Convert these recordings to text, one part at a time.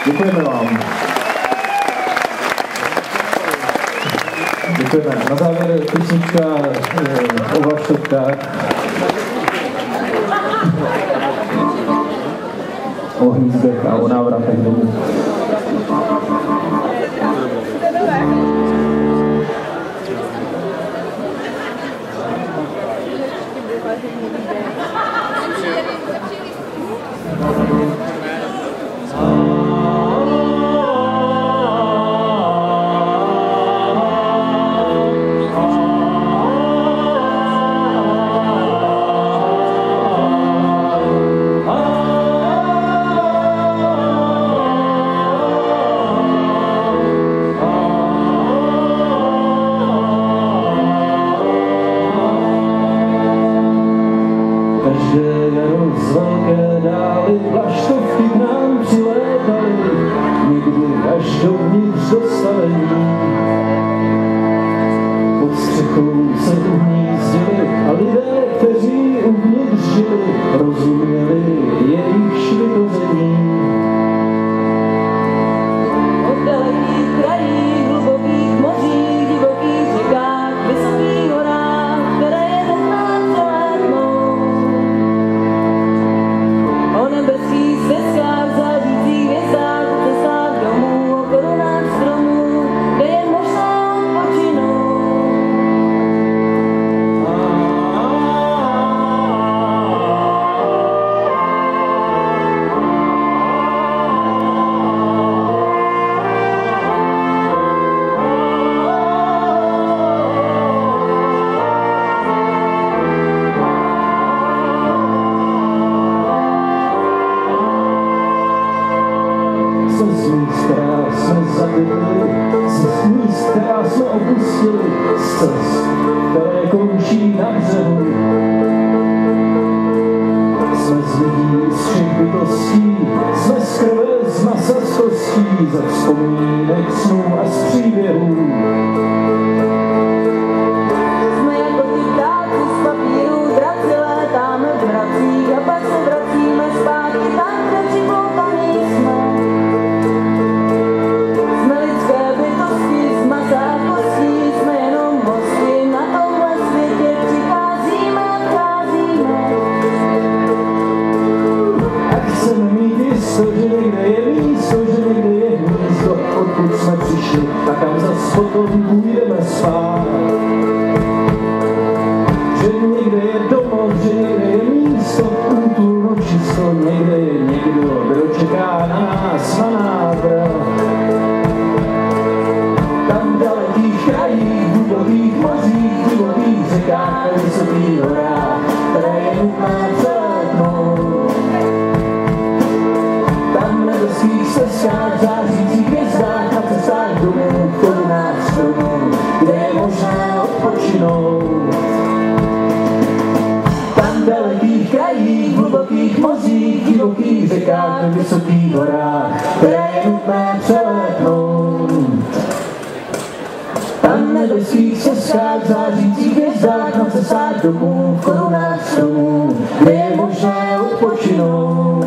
Děkujeme vám. Děkujeme. Na závěr písnička o vlaštovkách. O hnízdech a o návratech domů. Každé jaro z velké dály vlaštovky k nám přilétaly, někdy až dovnitř do stavení. Pod střechou se uhnízdili a lidé, kteří uvnitř žili, rozuměli jejich vytvoření. Od dalekých krají, hlubokých moří, divokých řekách, vysokých horách, které jen znát celé tmou. O nebeských stezkách, zářících hvězdách, cestách domů, o korunách stromů, kde je možná odpočinout. Z míst, která jsme zabydli, z míst, která jsme opustili, z cest, které končí na břehu. Jsme z lidí, z všech bytostí, jsme z krve, z masa, z kostí, ze vzpomínek, snů a z příběhů. Jsme jako ti ptáci z papíru, draci létáme v vracích a pak se vracíme zpátky tam, kde připloutaný jsme. Jsme lidské bytosti z masa a kostí, jsme jenom hosti na tomhle světě, přicházíme a odcházíme. A chceme mít jisto, že někde je místo, že někde je hnízdo, odkud jsme přišli, co někde je někdo, kdo čeká na nás, na návrat. Tam v dalekých krajích, v hlubokých mořích, v hlubokých řekách, ve vysokých horách, které je nutné přeletnout. Tam v nebeských stezkách, zářících hvězdách, na cestách domů, v korunách stromů, kde je možné odpočinout. Tam v dalekých krajích, v hlubokých mořích, v divokých řekách, ve vysokých horách, které je nutné přeletnout. Tam v nebeských stezkách, zářících hvězdách, na cestách domů, v korunách stromů, kde je možné odpočinout.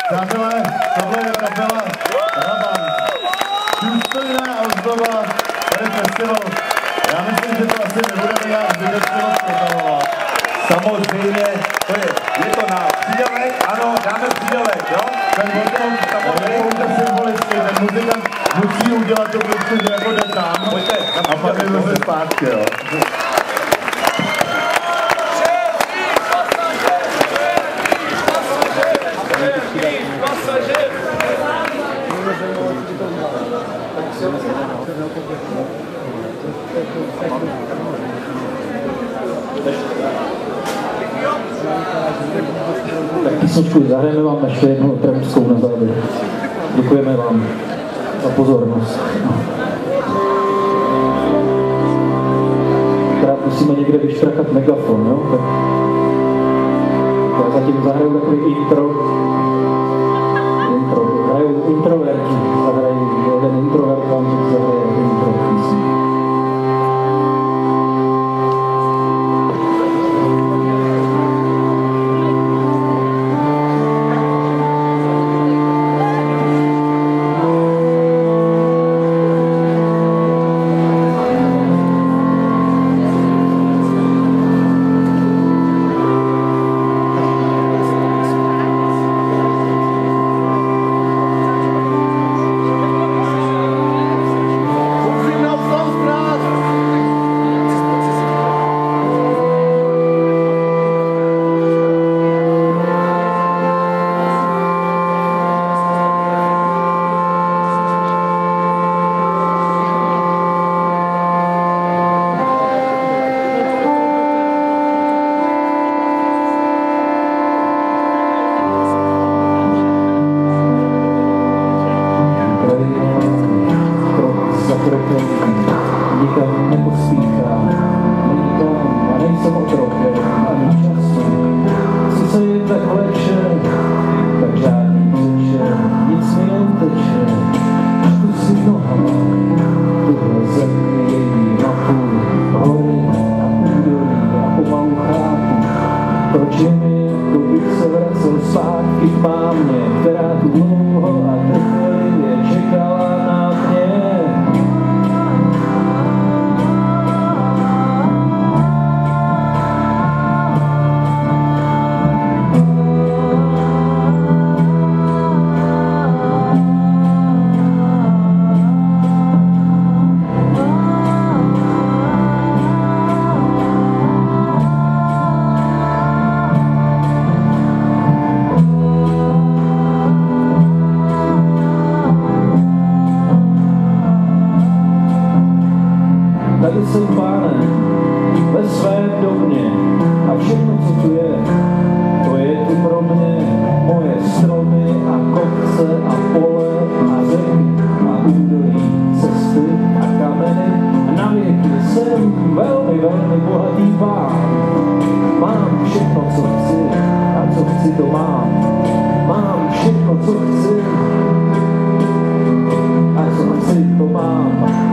Přátelé, tohle je kapela Raban. Důstojná ozdoba tady festivalu. Já myslím, že to asi nebudeme nějak zbytečně protahovat. Samozřejmě, je to na přídělek, ano, dáme přídělek, jo? Ten potom je pouze symbolický, ten muzikant musí udělat to prostě, že jako jde tam a pak je zase zpátky, jo. Tak písničku zahrajeme vám ještě jednu opravdovskou na závěr. Děkujeme vám za pozornost. Krát musíme někde vyštrakat megafon, jo? Tak já zatím zahraju takový intro. Hraju introverti, zahraju jeden introvert, vám zahraje intro písničku. Nikam nepospíchá, není tam a nejsem otrokem ani času. Sice je tak večer, tak žádný přečer, nic mi neuteče. Čtu si nohama, tuhle země její mapu, hory a údolí a pomalu chápu. Proč je mi, jako bych se vracel zpátky k mámě, která tu dlouho a trpělivě čekala na mě. Tady jsem pánem ve svém domě a všechno, co tu je, to je tu pro mě. Moje stromy a kopce a pole a jsem velmi, velmi bohatý pán. Mám všechno, co chci, a co chci, to mám. Mám všechno, co chci, a co chci, to mám.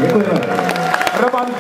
Děkujeme. Trabant.